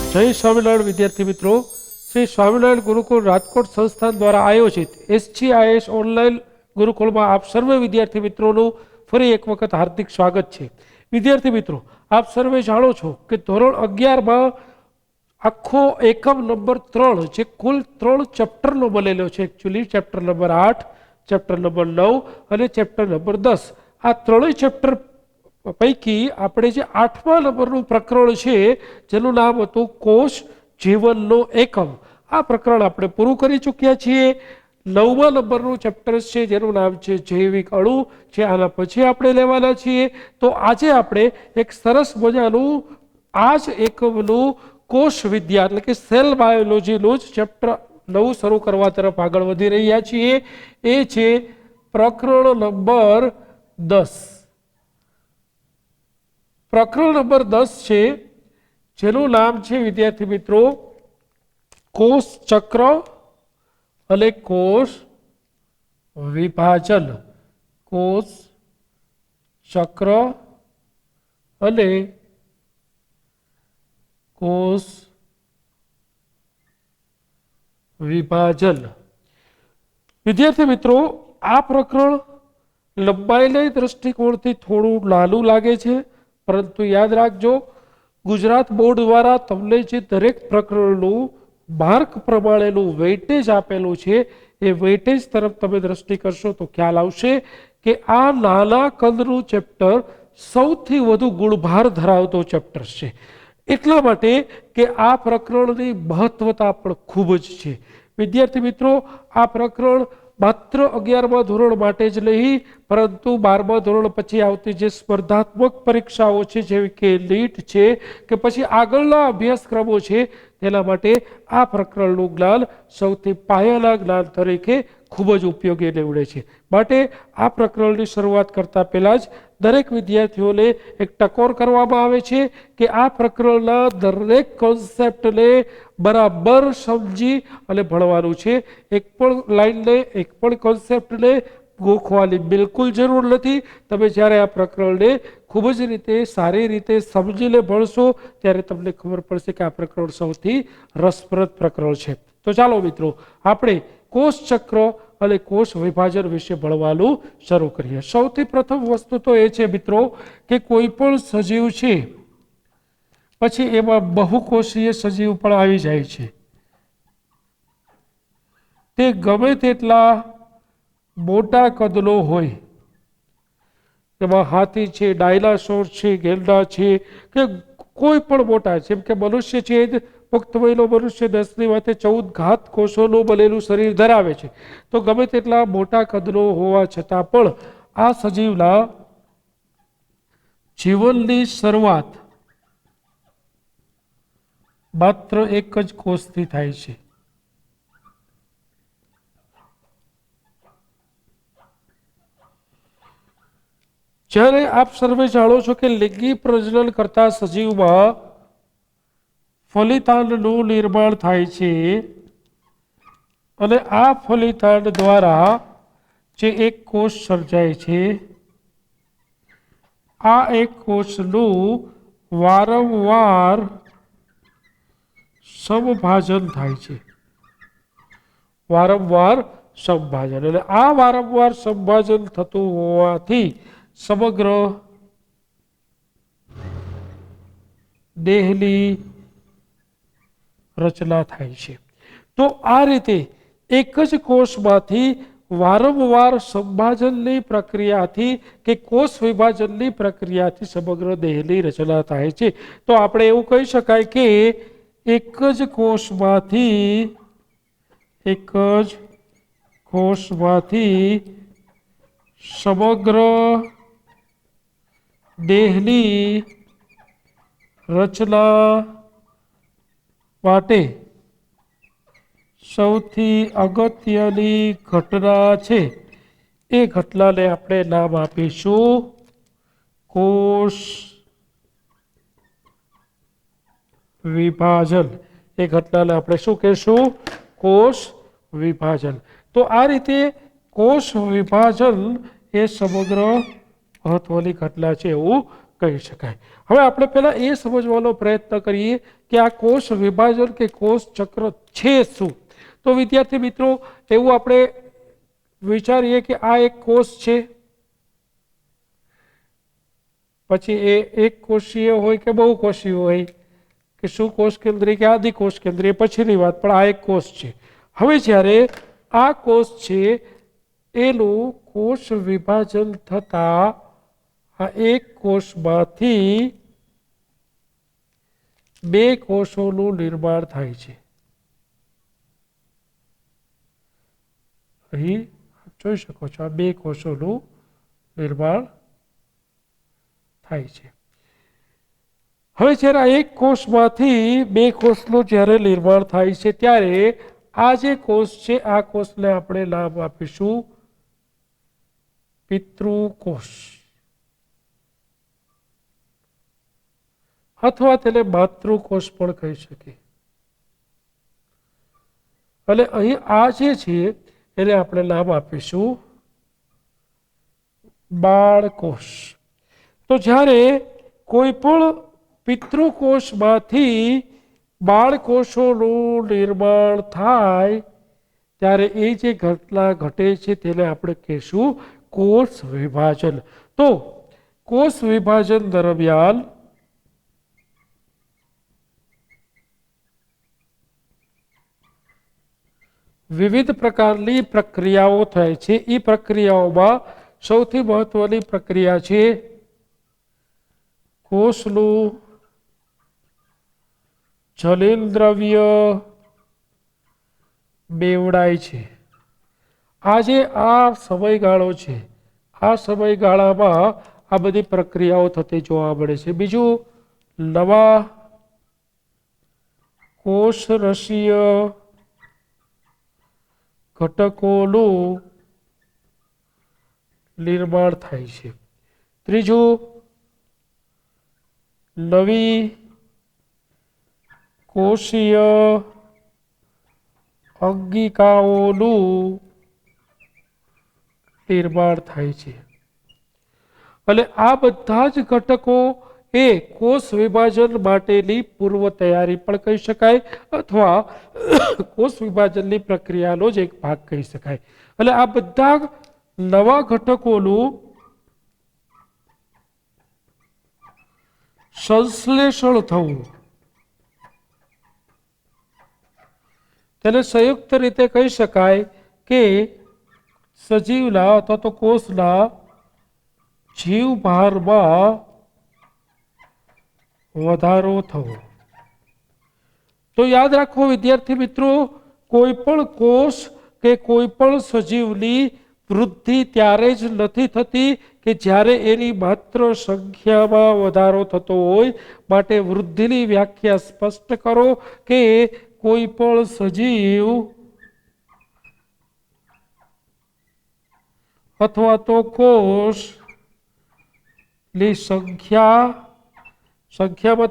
जय स्वामीनारायण विद्यार्थी मित्रों, श्री स्वामीनारायण गुरुकुल राजकोट संस्थान द्वारा आयोजित SGIS ऑनलाइन गुरुकुल में आप सर्वे विद्यार्थी मित्रों फरी एक वखत हार्दिक स्वागत है। विद्यार्थी मित्रों, आप सर्वे जाणो छो कि धोरण 11 में आखो एकम नंबर 3 जे कुल 3 चैप्टर नो बनेलो छे। Actually chapter number 8, chapter number 9 और चैप्टर नंबर 10 आ त्रणेय चैप्टर पैकी આપણે જે 8મા નંબરનું પ્રકરણ છે જેનું નામ હતું કોષ જીવનનો એકમ, આ પ્રકરણ આપણે પૂરું કરી ચૂક્યા છીએ। 9મા નંબરનું ચેપ્ટર છે જેનું નામ છે જૈવિક અણુ, જે આના પછી આપણે લેવાના છીએ। તો આજે આપણે એક સરસ મજાનું આ જ એકમનું કોષ વિદ્યા એટલે કે સેલ બાયોલોજીનું જ ચેપ્ટર 9 શરૂ કરવા તરફ આગળ વધી રહ્યા છીએ। એ છે પ્રકરણ નંબર 10। प्रकरण नंबर 10 છે જેનું નામ છે વિદ્યાર્થી મિત્રો કોષ ચક્ર અને કોષ વિભાજન। કોષ ચક્ર અને કોષ વિભાજન। વિદ્યાર્થી મિત્રો, આ પ્રકરણ લંબાઈના દૃષ્ટિકોણથી થોડું નાનું લાગે છે, परंतु याद राखजो गुजरात बोर्ड द्वारा तमने जे दरेक प्रकरणनुं मार्क प्रमाणेनुं वेटेज आपेलुं छे ए वेटेज तरफ तमे दृष्टि करशो तो ख्याल आवशे के आ नाना कदनुं चेप्टर सौथी वधु गुणभार धरावतो चेप्टर छे। એટલા માટે કે આ પ્રકરણની મહત્વતા પણ ખૂબ જ છે। વિદ્યાર્થી મિત્રો, આ પ્રકરણ માત્ર 11મા ધોરણ માટે જ નહીં, પરંતુ 12મા ધોરણ પછી આવતી જે સ્પર્ધાત્મક પરીક્ષાઓ છે જેવી કે નીટ છે કે પછી આગળના અભ્યાસક્રમો છે તેના માટે આ પ્રકરણનું જ્ઞાન સૌથી પાયાના જ્ઞાન તરીકે ખૂબ જ ઉપયોગી નીવડે છે। માટે આ પ્રકરણની શરૂઆત કરતા પહેલા જ દરેક વિદ્યાર્થીઓને એક ટકોર કરવામાં આવે છે કે આ પ્રકરણના દરેક કોન્સેપ્ટને બરાબર સમજી અને ભણવાનું છે। એક પણ લાઈનને એક પણ કોન્સેપ્ટને ગોખવાની બિલકુલ જરૂર નથી। તમે જ્યારે આ પ્રકરણને ખૂબ જ રીતે સારી રીતે સમજીને ભણશો ત્યારે તમને ખબર પડશે કે આ પ્રકરણ સૌથી રસપ્રદ પ્રકરણ છે। તો ચાલો મિત્રો, આપણે કોષ ચક્ર અને કોષ વિભાજન વિશે ભણવાનું શરૂ કરીએ। સૌથી પ્રથમ વસ્તુ તો એ છે મિત્રો કે કોઈ પણ સજીવ છે પછી એમાં બહુકોષીય સજીવ પણ આવી જાય છે। તે ગમે તેટલા મોટા કદનો હોય, એમાં હાથી છે, ડાયનાસોર છે, ગેંડા છે કે કોઈ પણ મોટા, જેમ કે મનુષ્ય છે, પુખ્ત વયનો મનુષ્ય 10ની વાતે 14 ઘાત કોષોનું બનેલું શરીર ધરાવે છે। તો ગમે તેટલા મોટા કદનો હોવા છતાં પણ આ સજીવના જીવનની શરૂઆત માત્ર એક જ કોષથી થાય છે। જ્યારે આપ સર્વે જાણો છો કે લિંગી પ્રજનન કરતા સજીવમાં ફલિતાંડનું નિર્માણ થાય છે અને આ ફલિતાંડ દ્વારા જે એક કોષ સર્જાય છે, આ એક કોષનું વારંવાર સમભાજન થાય છે। વારંવાર સમભાજન, અને આ વારંવાર સમભાજન થતું હોવાથી સમગ્ર દેહની રચના થાય છે। તો આ રીતે એક જ કોષમાંથી વારંવાર સંભાજનની પ્રક્રિયાથી કે કોષ વિભાજનની પ્રક્રિયાથી સમગ્ર દેહની રચના થાય છે। તો આપણે એવું કહી શકાય કે એક જ કોષમાંથી સમગ્ર દેહની રચના માટે સૌથી અગત્યની ઘટના છે એ ઘટનાને આપણે નામ આપીશું કોષ વિભાજન। એ ઘટનાને આપણે શું કહેશું? કોષ વિભાજન। તો આ રીતે કોષ વિભાજન એ સમગ્ર મહત્વની ઘટના છે એવું કહી શકાય. હવે આપણે પહેલા એ સમજવાનો પ્રયત્ન કરીએ કે આ કોષ વિભાજન કે કોષ ચક્ર છે શું. તો વિદ્યાર્થી મિત્રો, એવું આપણે વિચારીએ કે આ એક કોષ છે, પછી એ એક કોષીય હોય કે બહુ કોષીય હોય, કે શું કોષ કેન્દ્રીય કે આદિ કોષ કેન્દ્રીય પછીની વાત, પણ આ એક કોષ છે. હવે જ્યારે આ કોષ છે એનું કોષ વિભાજન થતા આ એક કોષમાંથી બે કોષોનું નિર્માણ થાય છે. અહીં જોઈ શકો છો, આ બે કોષોનું નિર્માણ થાય છે. હવે જ્યારે આ એક કોષમાંથી બે કોષનું જ્યારે નિર્માણ થાય છે ત્યારે આ જે કોષ છે આ કોષને આપણે નામ આપીશું પિતૃકોષ, અથવા તેને માતૃકોષ પણ કહી શકીએ. અને અહીં આ જે છે એને આપણે નામ આપીશું બાળકોષ. તો જ્યારે કોઈ પણ પિતૃકોષમાંથી બાળકોષોનું નિર્માણ થાય ત્યારે એ જે ઘટના ઘટે છે તેને આપણે કહીશું કોષ વિભાજન. તો કોષ વિભાજન દરમિયાન વિવિધ પ્રકારની પ્રક્રિયાઓ થાય છે. એ પ્રક્રિયાઓમાં સૌથી મહત્વની પ્રક્રિયા છે કોષનું જનીનદ્રવ્ય બેવડાય છે. આજે આ સમયગાળો છે, આ સમયગાળામાં આ બધી પ્રક્રિયાઓ થતી જોવા મળે છે. બીજું, નવા કોષરસીય ઘટકોનું નિર્માણ થાય છે. ત્રીજું, નવી કોષીય અંગિકાઓનું નિર્માણ થાય છે. અને આ બધા જ ઘટકો એ કોષ વિભાજન માટેની પૂર્વ તૈયારી પણ કહી શકાય, અથવા કોષ વિભાજનની પ્રક્રિયાનો જ એક ભાગ કહી શકાય. એટલે આ બધા નવા ઘટકોનું સંશ્લેષણ થવું, તેને સંયુક્ત રીતે કહી શકાય કે સજીવના અથવા તો કોષના જીવભારમાં વધારો થવો. તો યાદ રાખો વિદ્યાર્થી મિત્રો, કોઈ પણ કોષ કે કોઈ પણ સજીવની વૃદ્ધિ ત્યારે જ નથી થતી કે જ્યારે એની માત્ર સંખ્યામાં વધારો થતો હોય. માટે વૃદ્ધિની વ્યાખ્યા સ્પષ્ટ કરો કે કોઈ પણ સજીવ અથવા તો કોષ ની સંખ્યામાં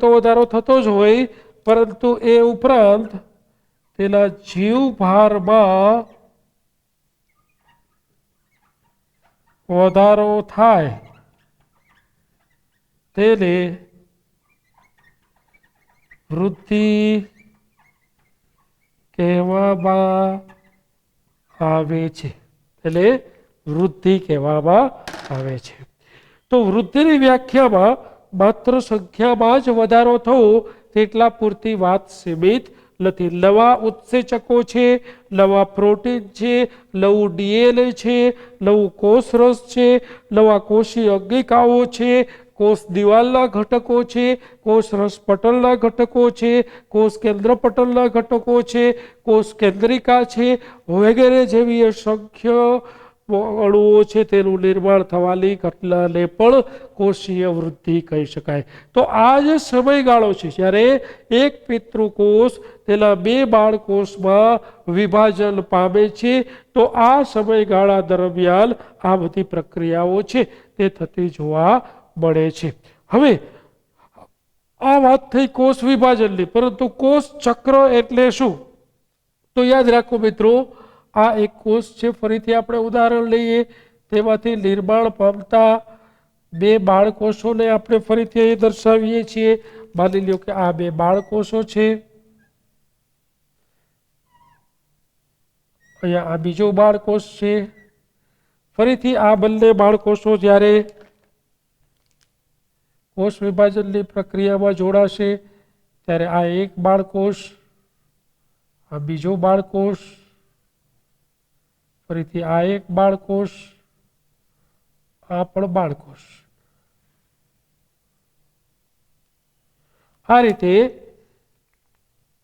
તો વધારો થતો જ હોય, પરંતુ એ ઉપરાંત તેના જીવભારમાં વધારો થાય તેને વૃદ્ધિ કહેવામાં આવે છે. એટલે વૃદ્ધિ કહેવામાં આવે છે. તો વૃદ્ધિની વ્યાખ્યામાં માત્ર સંખ્યામાં જ વધારો થવો તેટલા પૂરતી વાત સીમિત નથી. નવા ઉત્સેચકો છે, નવા પ્રોટીન છે, નવું ડીએનએ છે, નવું કોષરસ છે, નવા કોષીય અંગિકાઓ છે, કોષ દિવાલના ઘટકો છે, કોષરસ પટલના ઘટકો છે, કોષ કેન્દ્ર પટલના ઘટકો છે, કોષ કેન્દ્રિકા છે, વગેરે જેવી અસંખ્ય અણુઓ છે તેનું નિર્માણ થવાની ઘટનાને પણ કોષીય વૃદ્ધિ કહી શકાય. તો આ જે સમયગાળો છે જ્યારે એક પિતૃકોષ તેના બે બાળકોષમાં વિભાજન પામે છે, તો આ સમયગાળા દરમિયાન આ બધી પ્રક્રિયાઓ છે તે થતી જોવા મળે છે. હવે આ વાત થઈ કોષ વિભાજનની, પરંતુ કોષ ચક્ર એટલે શું? તો યાદ રાખો મિત્રો, આ એક કોષ છે. ફરીથી આપણે ઉદાહરણ લઈએ, તેમાંથી નિર્માણ પામતા બે બાળકોષોને આપણે ફરીથી અહીં દર્શાવીએ છીએ. માની લ્યો કે આ બે બાળકોષો છે, અહીંયા આ બીજો બાળકોષ છે. ફરીથી આ બંને બાળકોષો જ્યારે કોષ વિભાજનની પ્રક્રિયામાં જોડાશે ત્યારે આ એક બાળકોષ, આ બીજો બાળકોષ, ફરીથી આ એક બાળકોષ, આ પણ બાળકોષ. આ રીતે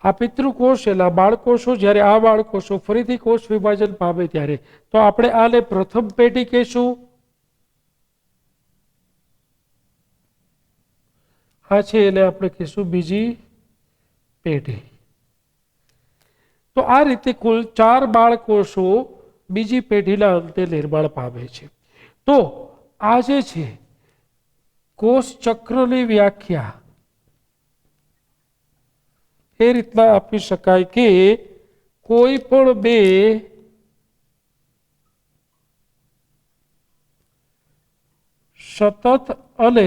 આ પિતૃકોષ એલા બાળકોષો, જ્યારે આ બાળકોષો ફરીથી કોષ વિભાજન પામે ત્યારે તો આપણે આને પ્રથમ પેઢી કહેશું. આ છે એને આપણે કહીશું બીજી પેઢી. તો આ રીતે કુલ 4 બાળકોષો બીજી પેઢીના અંતે નિર્માણ પામે છે. તો આ જે છે કોષ ચક્રની વ્યાખ્યા એ રીતના આપી શકાય કે કોઈ પણ બે સતત અને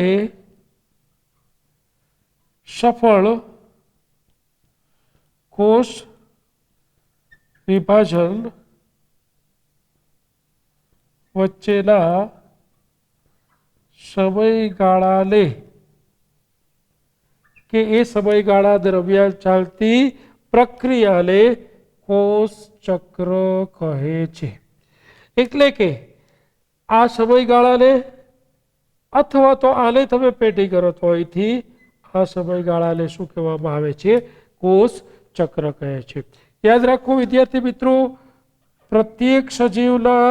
સફળ કોષ વિભાજન વચ્ચેના સમયગાળાને કે એ સમયગાળા દરમિયાન ચાલતી પ્રક્રિયાને કોષ ચક્ર કહે છે. એટલે કે આ સમયગાળાને અથવા તો આને તમે પેઢી કરો તો અહીંથી આ સમયગાળાને શું કહેવામાં આવે છે? કોષ ચક્ર કહે છે. યાદ રાખો વિદ્યાર્થી મિત્રો, પ્રત્યેક સજીવના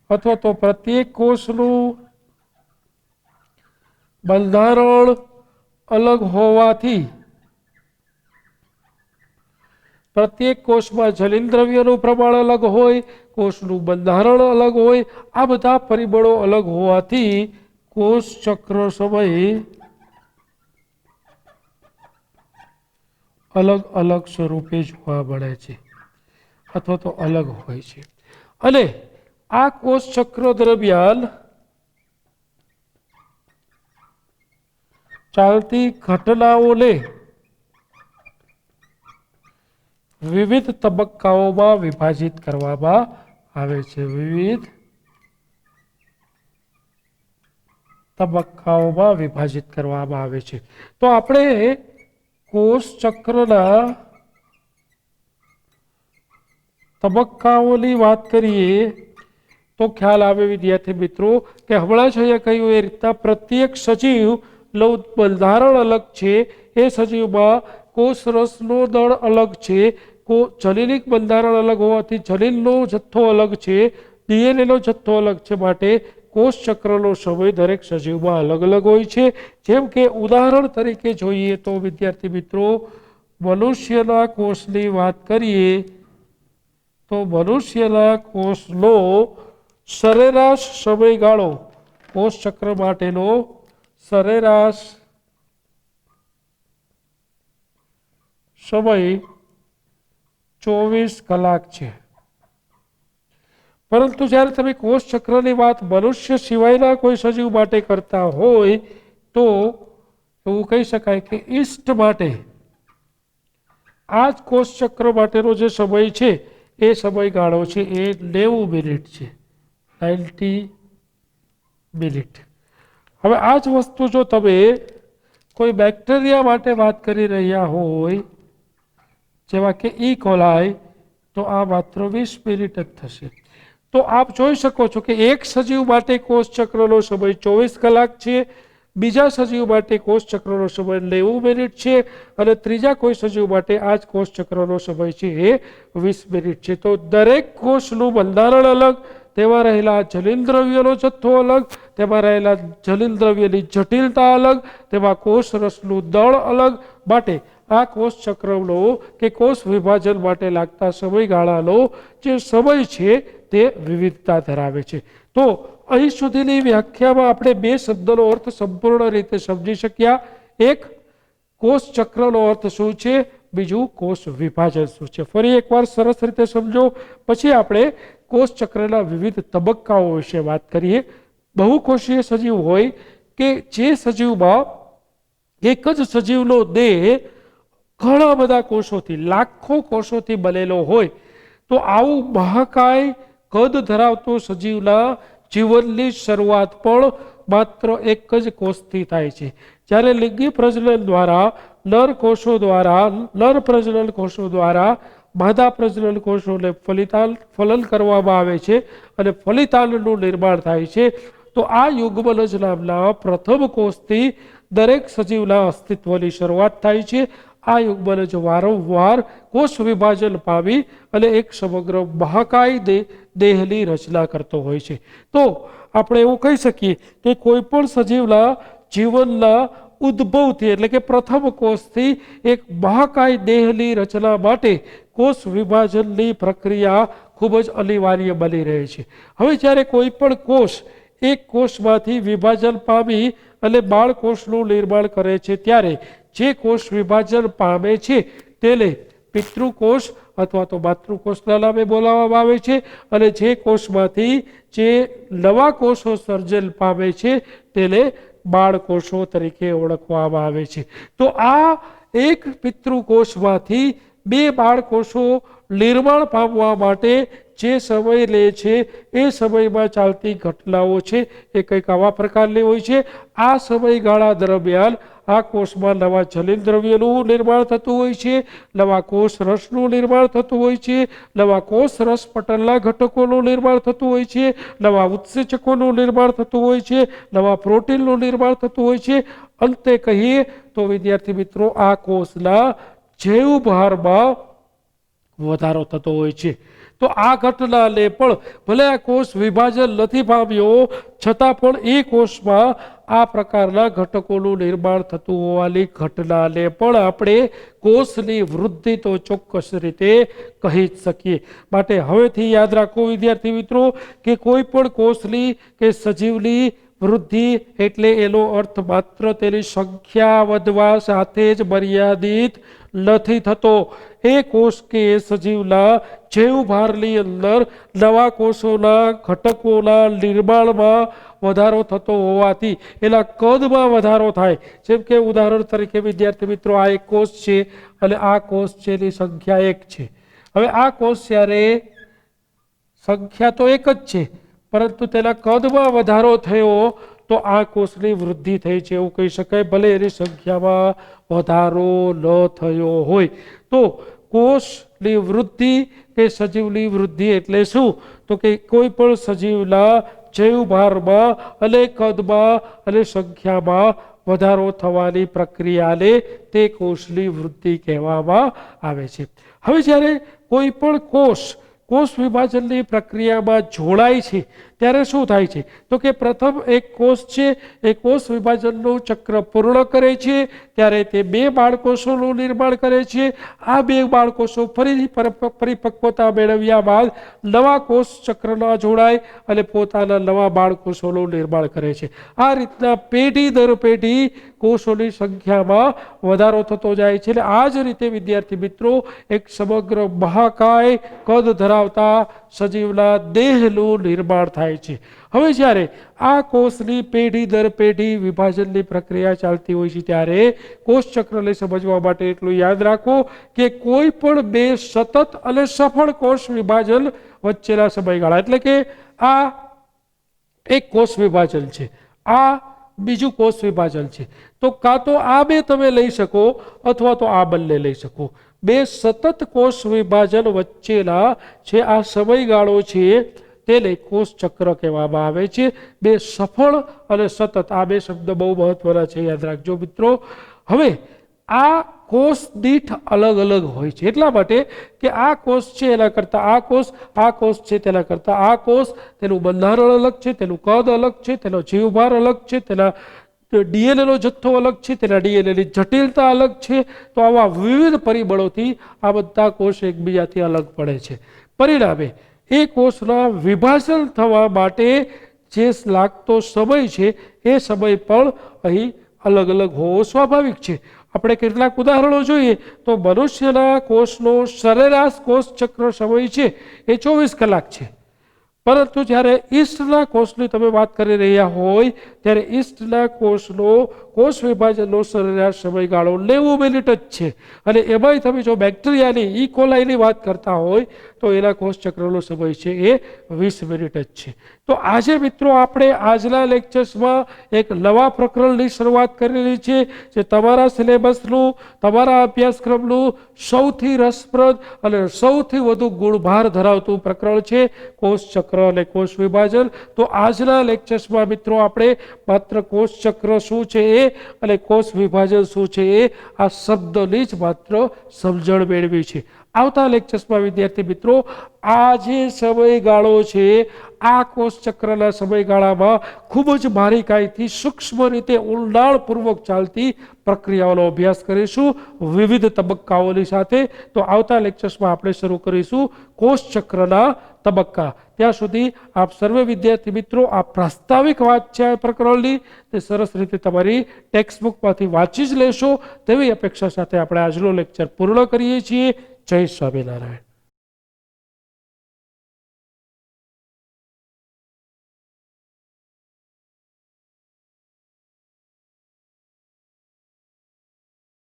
અથવા તો પ્રત્યેક કોષનું બંધારણ અલગ હોવાથી પ્રત્યેક કોષમાં જલિન દ્રવ્યનું પ્રમાણ અલગ હોય, કોષનું બંધારણ અલગ હોય, આ બધા પરિબળો અલગ હોવાથી કોષ ચક્ર સમય અલગ અલગ સ્વરૂપે જોવા મળે છે અથવા તો અલગ હોય છે. અને આ કોષ ચક્ર દરમિયાન ચાલતી ઘટનાઓને વિવિધ તબક્કાઓમાં વિભાજિત કરવામાં આવે છે. વિવિધ તબક્કાઓમાં વિભાજિત કરવામાં આવે છે. તો આપણે કોષ ચક્રના તબક્કાઓની વાત કરીએ તો ખ્યાલ આવે વિદ્યાર્થી મિત્રો કે હમણાં જ અહીંયા કહ્યું એ રીતના પ્રત્યેક સજીવનું બંધારણ અલગ છે. એ સજીવમાં કોષ રસનો દળ અલગ છે, જનીનિક બંધારણ અલગ હોવાથી જનીનનો જથ્થો અલગ છે, ડીએનએનો જથ્થો અલગ છે. માટે કોષ ચક્રનો સમય દરેક સજીવમાં અલગ અલગ હોય છે. જેમ કે ઉદાહરણ તરીકે જોઈએ તો વિદ્યાર્થી મિત્રો, મનુષ્યના કોષની વાત કરીએ તો મનુષ્યના કોષનો સરેરાશ સમયગાળો, કોષ ચક્ર માટેનો સરેરાશ સમય 24 કલાક છે. પરંતુ જ્યારે તમે કોષ ચક્રની વાત મનુષ્ય સિવાયના કોઈ સજીવ માટે કરતા હોય તો એવું કહી શકાય કે ઈસ્ટ માટે આ જ કોષ ચક્ર માટેનો જે સમય છે એ સમયગાળો છે એ 90 મિનિટ છે. 90 મિનિટ. હવે આ જ વસ્તુ જો તમે કોઈ બેક્ટેરિયા માટે વાત કરી રહ્યા હોય જેવા કે ઈ કોલાઈ તો આ માત્ર 20 મિનિટ જ થશે. તો આપ જોઈ શકો છો કે એક સજીવ માટે કોષ ચક્રનો સમય 24 કલાક છે, બીજા સજીવ માટે કોષ ચક્રનો સમય 90 મિનિટ છે અને ત્રીજા કોઈ સજીવ માટે આ જ કોષ ચક્રનો સમય છે એ 20 મિનિટ છે. તો દરેક કોષનું બંધારણ અલગ, તેમાં રહેલા જલિન દ્રવ્યનો જથ્થો અલગ, તેમાં રહેલા જલિન દ્રવ્યની જટિલતા અલગ, તેમાં કોષ રસનું દળ અલગ. માટે આ કોષ ચક્રનો કે કોષ વિભાજન માટે લાગતા સમયગાળાનો જે સમય છે તે વિવિધતા ધરાવે છે. તો અહીં સુધીની વ્યાખ્યામાં આપણે બે શબ્દનો અર્થ સંપૂર્ણ રીતે સમજી શક્યા. એક, કોષ ચક્રનો અર્થ શું છે, બીજું કોષ વિભાજન શું છે. ફરી એકવાર સરસ રીતે સમજો, પછી આપણે કોષ ચક્રના વિવિધ તબક્કાઓ વિશે વાત કરીએ. બહુકોષીય સજીવ હોય કે જે સજીવમાં એક જ સજીવનો દેહ ઘણા બધા કોષોથી, લાખો કોષોથી બનેલો હોય, તો આવું મહાકાય કદ ધરાવતો સજીવના જીવનની શરૂઆત પણ માત્ર એક જ કોષથી થાય છે. જ્યારે લિંગી પ્રજનન દ્વારા નર પ્રજનન કોષો દ્વારા માદા પ્રજનન કોષોને ફલન કરવામાં આવે છે અને ફલિતાંડનું નિર્માણ થાય છે, તો આ યુગ્મનજ નામના પ્રથમ કોષથી દરેક સજીવના અસ્તિત્વની શરૂઆત થાય છે. આ યુગ્મનજ વારંવાર કોષ વિભાજન પામી અને એક સમગ્ર મહાકાય દેહની રચના કરતો હોય છે. તો આપણે એવું કહી શકીએ કે કોઈ પણ સજીવના જીવનના ઉદ્ભવથી એટલે કે પ્રથમ કોષથી એક મહાકાય દેહની રચના માટે કોષ વિભાજનની પ્રક્રિયા ખૂબ જ અનિવાર્ય બની રહે છે. હવે જ્યારે કોઈ પણ કોષ એક કોષમાંથી વિભાજન પામી અને બાળકોષનું નિર્માણ કરે છે, ત્યારે જે કોષ વિભાજન પામે છે તેને પિતૃકોષ અથવા તો માતૃકોષના નામે બોલાવવામાં આવે છે, અને જે કોષમાંથી જે નવા કોષો સર્જન પામે છે તેને બાળકોષો તરીકે ઓળખવામાં આવે છે. તો આ એક પિતૃકોષમાંથી બે બાળકોષો નિર્માણ પામવા માટે જે સમય લે છે એ સમયમાં ચાલતી ઘટનાઓ છે એ કંઈક આવા પ્રકારની હોય છે. આ સમયગાળા દરમિયાન આ કોષમાં નવા જલિન દ્રવ્યનું નિર્માણ થતું હોય છે, નવા કોષ રસનું નિર્માણ થતું હોય છે, નવા કોષ રસ પટલના ઘટકોનું નિર્માણ થતું હોય છે, નવા ઉત્સેચકોનું નિર્માણ થતું હોય છે, નવા પ્રોટીનનું નિર્માણ થતું હોય છે. અંતે કહીએ તો વિદ્યાર્થી મિત્રો, આ કોષના જૈવભારમાં વધારો થતો હોય છે. તો આ ઘટનાને પણ ભલે આ કોષ વિભાજન નથી પામ્યો છતાં પણ એ કોષમાં આ પ્રકારના ઘટકોનું નિર્માણ થતું હોવાની ઘટનાને પણ આપણે કોષની વૃદ્ધિ તો ચોક્કસ રીતે કહી જ શકીએ. માટે હવેથી યાદ રાખો વિદ્યાર્થી મિત્રો કે કોઈ પણ કોષની કે સજીવની વૃદ્ધિ એટલે એનો અર્થ માત્ર તેની સંખ્યા વધવા સાથે જ મર્યાદિત નથી થતો. એ કોષ કે એ સજીવના જૈવભારની અંદર નવા કોષોના ઘટકોના નિર્માણમાં વધારો થતો હોવાથી એના કદમાં વધારો થાય. જેમ કે ઉદાહરણ તરીકે વિદ્યાર્થી મિત્રો, આ એક કોષ છે અને આ કોષ છે એની સંખ્યા 1 છે. હવે આ કોષ જ્યારે સંખ્યા તો એક જ છે પરંતુ તેના કદમાં વધારો થયો તો આ કોષની વૃદ્ધિ થઈ છે એવું કહી શકાય, ભલે એની સંખ્યામાં વધારો ન થયો હોય. તો કોષની વૃદ્ધિ કે સજીવની વૃદ્ધિ એટલે શું? તો કે કોઈ પણ સજીવના જૈવભારમાં અને કદમાં અને સંખ્યામાં વધારો થવાની પ્રક્રિયાને તે કોષની વૃદ્ધિ કહેવામાં આવે છે. હવે જ્યારે કોઈ પણ કોષ વિભાજનની પ્રક્રિયામાં જોડાય છે ત્યારે શું થાય છે? તો કે પ્રથમ એક કોષ છે એ કોષ વિભાજનનું ચક્ર પૂર્ણ કરે છે, ત્યારે તે બે બાળકોષોનું નિર્માણ કરે છે. આ બે બાળકોષો ફરી પરિપક્વતા મેળવ્યા બાદ નવા કોષ ચક્રમાં જોડાય અને પોતાના નવા બાળકોષોનું નિર્માણ કરે છે. આ રીતના પેઢી દર પેઢી કોષોની સંખ્યામાં વધારો થતો જાય છે. આ જ રીતે વિદ્યાર્થી મિત્રો, એક સમગ્ર મહાકાય કદ ધરાવતા સજીવના દેહનું નિર્માણ થાય છે. હવે જ્યારે આ કોષની પેઢી દર પેઢી વિભાજનની પ્રક્રિયા ચાલતી હોય છે ત્યારે કોષ ચક્રને સમજવા માટે એટલું યાદ રાખો કે કોઈ પણ બે સતત અને સફળ કોષ વિભાજન વચ્ચેના સમયગાળા, એટલે કે આ એક કોષ વિભાજન છે, આ બીજું કોષ વિભાજન છે, તો કાં તો આ બે તમે લઈ શકો અથવા તો આ બંને લઈ શકો. બે સતત કોષ વિભાજન વચ્ચેના જે આ સમયગાળો છે તેને કોષ ચક્ર કહેવામાં આવે છે. બે સફળ અને સતત, આ બે શબ્દ બહુ મહત્વના છે, યાદ રાખજો મિત્રો. હવે આ કોષ દીઠ અલગ અલગ હોય છે, એટલા માટે કે આ કોષ છે એના કરતાં આ કોષ છે તેના કરતાં આ કોષ, તેનું બંધારણ અલગ છે, તેનું કદ અલગ છે, તેનો જીવભાર અલગ છે, તેના ડીએનએનો જથ્થો અલગ છે, તેના ડીએનએની જટિલતા અલગ છે. તો આવા વિવિધ પરિબળોથી આ બધા કોષ એકબીજાથી અલગ પડે છે. પરિણામે એ કોષના વિભાજન થવા માટે જે લાગતો સમય છે એ સમય પણ અહીં અલગ અલગ હોવો સ્વાભાવિક છે. આપણે કેટલાક ઉદાહરણો જોઈએ તો મનુષ્યના કોષનો સરેરાશ કોષ ચક્ર સમય છે એ 24 કલાક છે. પરંતુ જ્યારે ઈસ્ટના કોષની તમે વાત કરી રહ્યા હોય ત્યારે ઈસ્ટના કોષ વિભાજનનો સરેરાશ સમયગાળો 90 મિનિટ જ છે, અને એમાંય તમે જો બેક્ટેરિયાની ઇકોલાઈની વાત કરતા હોય તો એના કોષ ચક્રનો સમય છે એ 20 મિનિટ જ છે. તો આજે મિત્રો આપણે આજના લેક્ચર્સમાં એક નવા પ્રકરણની શરૂઆત કરેલી છે, જે તમારા સિલેબસનું, તમારા અભ્યાસક્રમનું સૌથી રસપ્રદ અને સૌથી વધુ ગુણભાર ધરાવતું પ્રકરણ છે કોષ ચક્ર અને કોષ વિભાજન. તો આજના લેક્ચર્સમાં મિત્રો આપણે માત્ર કોષ ચક્ર શું છે એ અને કોષ વિભાજન શું છે એ આ શબ્દની જ માત્ર સમજણ મેળવી છે. આવતા લેક્ચર્સમાં વિદ્યાર્થી મિત્રો આ જે સમયગાળો છે આ કોષ ચક્રના સમયગાળામાં ખૂબ જ બારીકાઈથી સૂક્ષ્મ રીતે ઊંડાણપૂર્વક ચાલતી પ્રક્રિયાઓનો અભ્યાસ કરીશું વિવિધ તબક્કાઓની સાથે. તો આવતા લેક્ચર્સમાં આપણે શરૂ કરીશું કોષ ચક્રના તબક્કા. ત્યાં સુધી આપ સર્વે વિદ્યાર્થી મિત્રો આ પ્રાસ્તાવિક વાત છે આ પ્રકરણની તે સરસ રીતે તમારી ટેક્સ્ટબુકમાંથી વાંચી જ લેશો તેવી અપેક્ષા સાથે આપણે આજનો લેક્ચર પૂર્ણ કરીએ છીએ. જય સ્વામિનારાયણ.